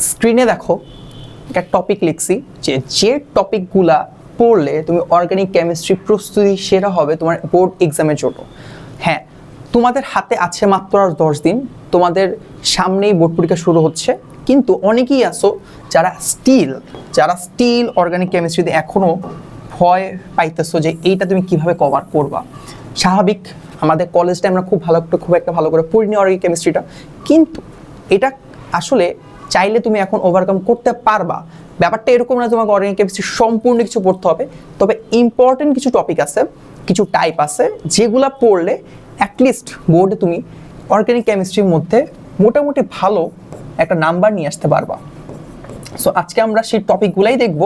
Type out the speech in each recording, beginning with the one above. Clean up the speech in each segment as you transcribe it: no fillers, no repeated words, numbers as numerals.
স্ক্রিনে দেখো একটা টপিক লিখছি যে টপিকগুলা পড়লে তুমি অর্গানিক কেমিস্ট্রি প্রস্তুতি সেরা হবে তোমার বোর্ড এক্সামের জন্য। হ্যাঁ, তোমাদের হাতে আছে মাত্র আর 10 দিন, তোমাদের সামনেই বোর্ড পরীক্ষা শুরু হচ্ছে, কিন্তু অনেকেই আছো যারা স্টিল অর্গানিক কেমিস্ট্রিতে এখনও ভয় পাইতেছো যে এইটা তুমি কিভাবে কভার করবা। স্বাভাবিক, আমাদের কলেজটা আমরা খুব একটা ভালো করে পড়িনি অর্গানিক কেমিস্ট্রিটা, কিন্তু এটা আসলে চাইলে তুমি এখন ওভারকাম করতে পারবা। ব্যাপারটা এরকম না তোমাকে অর্গানিক কেমিস্ট্রি সম্পূর্ণ কিছু পড়তে হবে, তবে ইম্পর্টেন্ট কিছু টপিক আছে, কিছু টাইপ আছে যেগুলা পড়লে অ্যাটলিস্ট বোর্ডে তুমি অর্গানিক কেমিস্ট্রির মধ্যে মোটামুটি ভালো একটা নাম্বার নিয়ে আসতে পারবা। সো আজকে আমরা সেই টপিকগুলাই দেখব,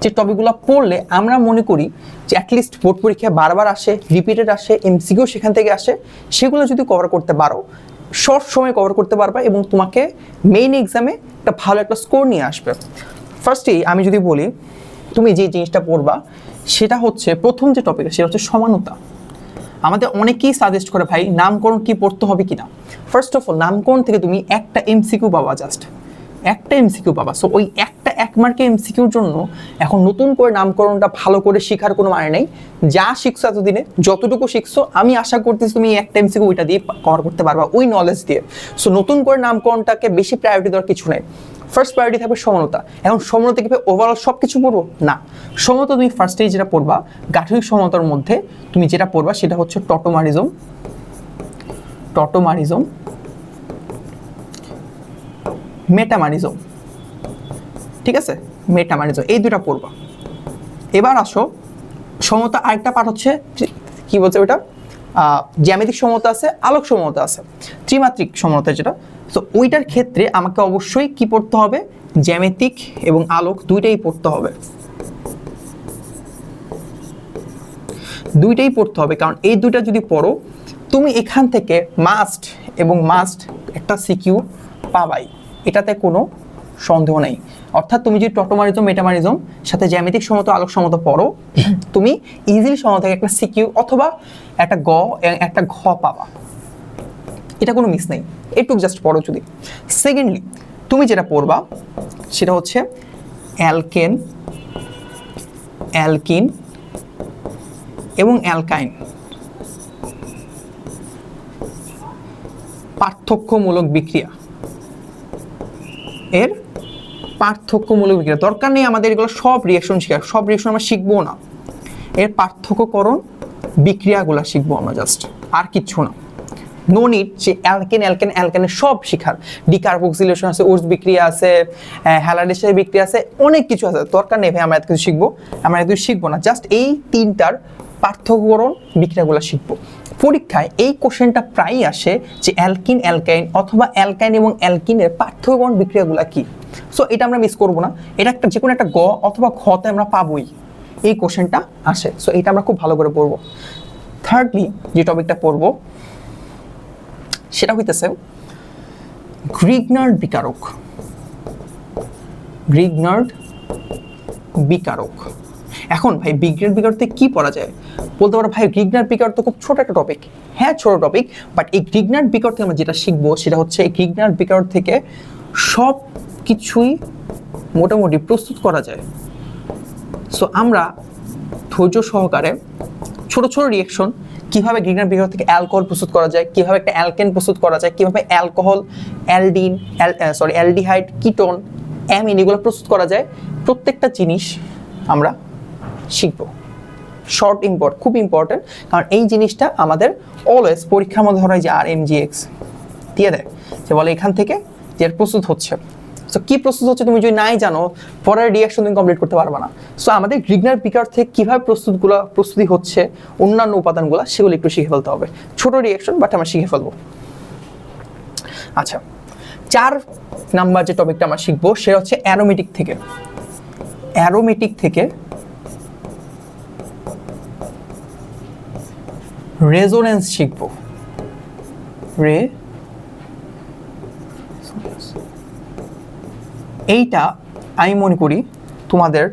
যে টপিকগুলো পড়লে আমরা মনে করি যে অ্যাটলিস্ট বোর্ড পরীক্ষায় বারবার আসে, রিপিটেড আসে, এমসিকিউ সেখান থেকে আসে, সেগুলো যদি কভার করতে পারো শর্ট সময়ে কভার করতে পারবা এবং তোমাকে মেইন এক্সামে একটা ভালো একটা স্কোর নিয়ে আসবে। ফার্স্টেই আমি যদি বলি তুমি যে জিনিসটা পড়বা সেটা হচ্ছে, প্রথম যে টপিক সেটা হচ্ছে সমানতা। আমাদের অনেকেই সাজেস্ট করে ভাই নামকরণ কি পড়তে হবে কিনা। ফার্স্ট অফ অল নামকরণ থেকে তুমি একটা এমসিকিউ পাবা, জাস্ট একটা এমসিকিউ পাবা। সো ওই এক মার্কের এমসিকিউর জন্য এখন নতুন করে নামকরণটা ভালো করে শেখার কোনো মানে নেই। যা শিখছো এতদিনে, যতটুকু শিখছো, আমি আশা করতেছি তুমি একটা এমসিকিউ ওইটা দিয়ে কভার করতে পারবা, ওই নলেজ দিয়ে। সো নতুন করে নামকরণটাকে বেশি প্রায়োরিটি দেওয়ার কিছু নেই। ফার্স্ট প্রায়োরিটি থাকবে সমানতা। এখন সমানতা কিভাবে ওভারঅল সব কিছু পড়বো না, সমানতা তুমি ফার্স্টেই যেটা পড়বা, গাঠনিক সমানতার মধ্যে তুমি যেটা পড়বা সেটা হচ্ছে টটোমারিজম, মেটামারিজম, ঠিক আছে, মেটামারিজম, এই দুটা পড়বা। এবার আসো সমতা, আরেকটা পার্ট হচ্ছে কি বলছে ওইটা, জ্যামিতিক সমতা আছে, আলোক সমতা আছে, ত্রিমাত্রিক সমতা যেটা। তো ওইটার ক্ষেত্রে আমাকে অবশ্যই কি পড়তে হবে, জ্যামিতিক এবং আলোক দুইটাই পড়তে হবে, কারণ এই দুইটা যদি পড়ো তুমি এখান থেকে মাস্ট একটা সিকিউ পাবাই, এটাতে কোনো সন্দেহ নেই। অর্থাৎ তুমি যদি টটোমারিজম, মেটামারিজম সাথে জ্যামিতিক সমতা, আলোক সমতা পড়ো, তুমি ইজিলি সমতা থেকে একটা সিকিউ অথবা একটা ঘ পাবা, এটা কোনো মিস নেই, এটুকু জাস্ট পড়ো যদি। সেকেন্ডলি তুমি যেটা পড়বা সেটা হচ্ছে অ্যালকিন এবং অ্যালকাইন, পার্থক্যমূলক বিক্রিয়া। এর পার্থক্যমূলক বিক্রিয়া দরকার নেই আমাদের এগুলো সব রিঅ্যাকশন শেখার, সব রিঅ্যাকশন আমরা শিখবো না, এর পার্থক্যকরণ বিক্রিয়াগুলো শিখবো আমরা জাস্ট, আর কিচ্ছু না। নো নিড যে অ্যালকেনের সব শিখার, ডিকার্বক্সিলেশন আছে, উর্স বিক্রিয়া আছে, হ্যালাইডেশনের বিক্রিয়া আছে, অনেক কিছু আছে, দরকার নেই ভাই আমরা এত কিছু শিখবো না, জাস্ট এই তিনটার পার্থক্যকরণ বিক্রিয়াগুলো শিখবো। পরীক্ষায় এই কোশ্চেনটা প্রায়ই আসে যে অ্যালকিন, অ্যালকাইন অথবা অ্যালকাইন এবং অ্যালকিনের পার্থক্যকরণ বিক্রিয়াগুলো কি। সো এটা আমরা মিস করবো না, এটা একটা যে কোনো একটা গ অথবা খতে আমরা পাবোই, এই কোশ্চেনটা আসে। সো এটা আমরা খুব ভালো করে পড়বো। থার্ডলি যে টপিকটা পড়বো সেটা হইতেছে গ্রিগনার্ড বিকারক। এখন ভাই গ্রিগনার্ড বিকারক থেকে কি পড়া যায় বলতে পারো, ভাই গ্রিগনার্ড বিকারক তো খুব ছোট একটা টপিক। হ্যাঁ ছোট টপিক, বাট এই গ্রিগনার্ড বিকারক থেকে আমরা যেটা শিখবো সেটা হচ্ছে এই গ্রিগনার্ড বিকারক থেকে সব কিছুই মোটামুটি প্রস্তুত করা যায়। সো আমরা ধৈর্য সহকারে ছোট রিঅ্যাকশন, কিভাবে গ্রিগনার্ড বিকারক থেকে অ্যালকোহল প্রস্তুত করা যায়, কিভাবে একটা অ্যালকেন প্রস্তুত করা যায়, কিভাবে অ্যালকোহল, অ্যালডিহাইড, কিটোন, অ্যামিন এগুলো প্রস্তুত করা যায়, প্রত্যেকটা জিনিস আমরা শিখবো। খুব ইম্পর্টেন্ট, কারণ এই জিনিসটা আমাদের অলওয়েজ পরীক্ষার মধ্যে ধরা হয় যে RMGX দিয়ে দেয়, যে বলে এখান থেকে যে প্রস্তুত হচ্ছে। সো কি প্রস্তুত হচ্ছে তুমি যদি নাই জানো, পরের রিঅ্যাকশন তুমি কমপ্লিট করতে পারবে না। সো আমাদের গ্রিগনার্ড বিকারক থেকে কীভাবে প্রস্তুতি হচ্ছে, অন্যান্য উপাদানগুলো সেগুলো একটু শিখে ফেলতে হবে। ছোট রিঅ্যাকশন, বাট আমরা শিখে ফেলবো। আচ্ছা, 4 নাম্বার যে টপিকটা আমরা শিখবো সেটা হচ্ছে অ্যারোমেটিক থেকে রেজোনেন্স শিখবো। এইটা আমি মনে করি তোমাদের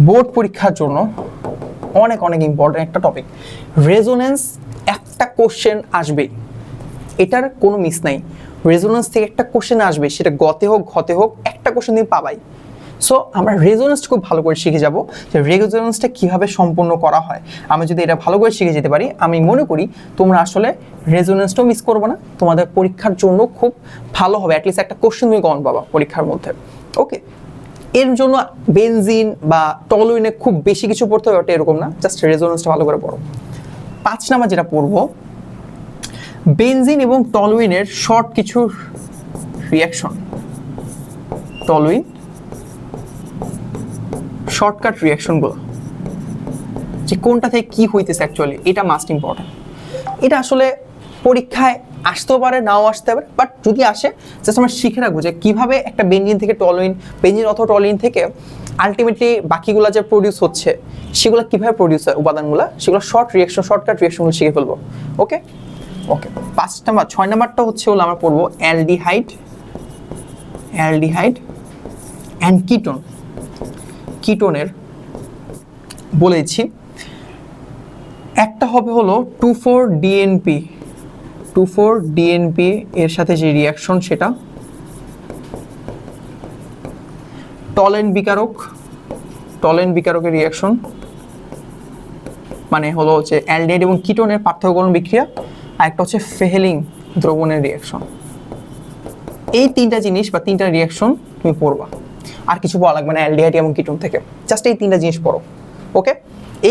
বোর্ড পরীক্ষার জন্য অনেক ইম্পর্টেন্ট একটা টপিক। রেজোনেন্স একটা কোশ্চেন আসবেই, এটার কোনো মিস নাই। রেজোনেন্স থেকে একটা কোশ্চেন আসবে, সেটা গতে হোক ঘতে হোক, একটা কোশ্চেন তুমি পাবাই। সো আমরা রেজোনেন্স খুব ভালো করে শিখে যাব যে রেজোনেন্সটা কীভাবে সম্পূর্ণ করা হয়। আমি যদি এটা ভালো করে শিখে যেতে পারি, আমি মনে করি তোমরা আসলে রেজোনেন্সটাও মিস করবে না, তোমাদের পরীক্ষার জন্য খুব ভালো হবে। অ্যাটলিস্ট একটা কোশ্চেন তুমি কমন পাবা পরীক্ষার মধ্যে। ওকে, এর জন্য বেনজিন বা টলুইনে খুব বেশি কিছু পড়তে হবে ওটা এরকম না, জাস্ট রেজোনেন্সটা ভালো করে পড়ো। 5 নাম্বার যেটা পড়বো, বেনজিন এবং টলুইনের শর্ট কিছু রিয়াকশন। টলুইন শর্টকাট রিয়াকশনগুলো, যে কোনটা থেকে কি হইতেছে অ্যাকচুয়ালি, এটা মাস্ট ইম্পর্টেন্ট। এটা আসলে পরীক্ষায় আসতেও পারে, নাও আসতে পারে, বাট যদি আসে জাস্ট আমরা শিখে রাখবো যে কীভাবে একটা বেনজিন থেকে টলুইন, বেনজিন অথবা টলুইন থেকে আলটিমেটলি বাকিগুলো যে প্রডিউস হচ্ছে সেগুলো কীভাবে প্রডিউস হয় উপাদানগুলো, সেগুলো শর্টকাট রিয়াকশনগুলো শিখে ফেলবো। ওকে ওকে 6 নাম্বারটা হচ্ছে হলো আমরা পড়বো অ্যালডিহাইড অ্যান্ড কিটোন। কিটোনের বলেছি একটা হবে হলো 2,4-DNP এর সাথে যে রিয়াকশন সেটা টলেন বিকারকের রিয়াকশন, মানে হলো যে অ্যালডিহাইড এবং কিটোনের পার্থক্যকরণ বিক্রিয়া, আর একটা হচ্ছে ফেহেলিং দ্রবণের রিয়াকশন। এই 3টা জিনিস বা 3টা রিয়াকশন তুমি পড়বা, আর কিছু পড়া লাগবে না অ্যালডিহাইড এবং কিটোন থেকে, জাস্ট এই 3টা জিনিস পড়ো। ওকে,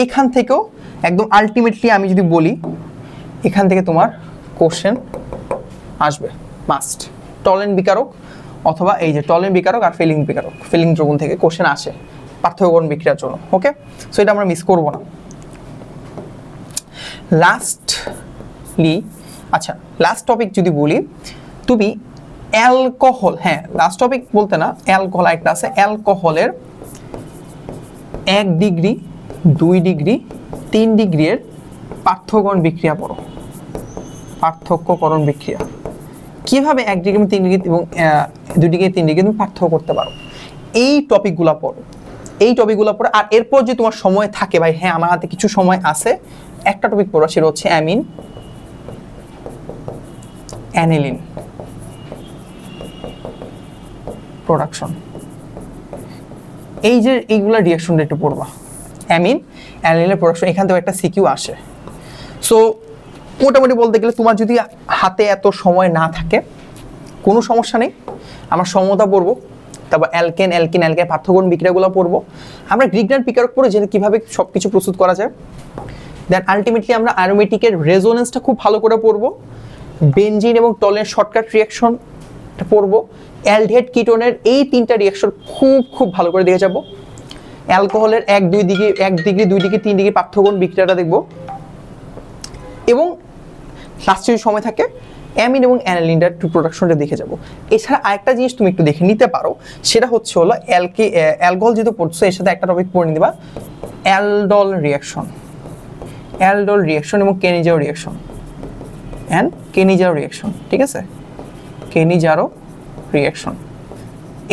এইখান থেকেও একদম আলটিমেটলি আমি যদি বলি, এখান থেকে তোমার কোশ্চেন আসবে মাস্ট। টলেন বিকারক অথবা এই যে টলেন বিকারক আর ফেলিং দ্রবণ থেকে কোশ্চেন আসে পার্থক্যকরণ বিক্রিয়ার জন্য। ওকে, সো এটা আমরা মিস করবো না। লাস্ট টপিক যদি বলি, তুমি অ্যালকোহল, হ্যাঁ লাস্ট টপিক বলতে না, অ্যালকোহল একটা আছে, অ্যালকোহলের 1 ডিগ্রি 2 ডিগ্রি 3 ডিগ্রি এর পার্থক্যকরণ বিক্রিয়া পড়ো। পার্থক্যকরণ বিক্রিয়া কিভাবে 1 ডিগ্রি 3 ডিগ্রি এবং 2 ডিগ্রি 3 ডিগ্রি তুমি পার্থক্য করতে পারো, এই টপিকগুলো পড়ো। আর এরপর যে তোমার সময় থাকে, ভাই হ্যাঁ আমার হাতে কিছু সময় আছে, একটা টপিক পড়ো, সেটা হচ্ছে অ্যানিলিন প্রোডাকশন। এই যে এইগুলা রিয়াকশনটা একটু পড়বা, অ্যানিলিনের প্রোডাকশন, এখান থেকে একটা সিকিউ আসে। সো মোটামুটি বলতে গেলে তোমার যদি হাতে এত সময় না থাকে কোনো সমস্যা নেই, আমরা সমতা পড়বো, তারপর অ্যালকেন পার্থক্যকরণ বিক্রিয়াগুলো পড়বো, আমরা গ্রিগনার বিকারক পড়ে যে কীভাবে সব কিছু প্রস্তুত করা যায়। দেন আলটিমেটলি আমরা অ্যারোমেটিকের রেজোনেন্সটা খুব ভালো করে পড়বো, বেনজিন এবং টলেনের শর্টকাট রিয়াকশনটা পড়বো, অ্যালডিহাইড কিটোনের এই 3টা রিয়াকশন খুব ভালো করে দেখে যাবো। অ্যালকোহলের 1 ডিগ্রি 2 ডিগ্রি 3 ডিগ্রি পার্থক্যকরণ বিক্রিয়াটা দেখবো, এবং লাস্টে যদি সময় থাকে অ্যামিন এবং অ্যানিলিনটার প্রোডাকশনটা দেখে যাবো। এছাড়া আরেকটা জিনিস তুমি একটু দেখে নিতে পারো, সেটা হচ্ছে হলো অ্যালকোহল যেহেতু পড়ছো, এর সাথে একটা টপিক পড়ে নিবা, অ্যালডল রিয়াকশন এবং কেনিজারো রিয়াকশন, ঠিক আছে, কেনিজারো রিয়াকশন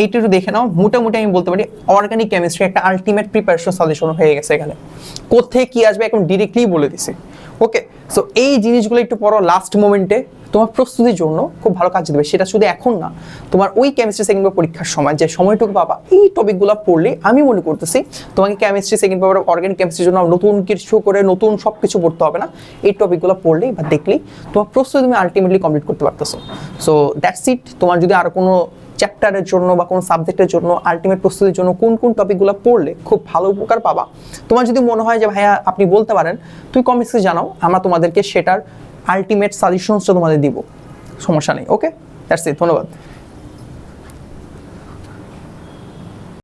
এইটা একটু দেখে নাও। মোটামুটি আমি বলতে পারি অর্গানিক কেমিস্ট্রি একটা আলটিমেট প্রিপারেশন সাজেশন হয়ে গেছে। এখানে কোথায় কি আসবে এখন ডিরেক্টলি বলে দিছি। ওকে, সো এই জিনিসগুলো একটু পড়ো, লাস্ট মোমেন্টে তোমার প্রস্তুতির জন্য খুব ভালো কাজ দেবে। সেটা শুধু এখন না, তোমার ওই কেমিস্ট্রি সেকেন্ড পেপার পরীক্ষার সময় যে সময়টুকু পাবা, এই টপিকগুলো পড়লে আমি মনে করতেছি তোমাকে কেমিস্ট্রি সেকেন্ড পেপার অর্গানিক কেমিস্ট্রির জন্য নতুন কিছু করে নতুন সব কিছু পড়তে হবে না। এই টপিকগুলো পড়লেই বা দেখলেই তোমার প্রস্তুতি তুমি আলটিমেটলি কমপ্লিট করতে পারতেছো। So that's it. তোমার যদি আর কোনো চ্যাপ্টারের জন্য বা কোনো সাবজেক্টের জন্য আলটিমেট প্রস্তুতির জন্য কোন টপিকগুলো পড়লে খুব ভালো উপকার পাবা, তোমার যদি মনে হয় যে ভাইয়া আপনি বলতে পারেন, তুই কমেন্টসে জানাও, আমরা তোমাদেরকে সেটার আলটিমেট সাজেশনসটা তোমাদের দিব, সমস্যা নেই। ওকে, দ্যাটস ইট, ধন্যবাদ।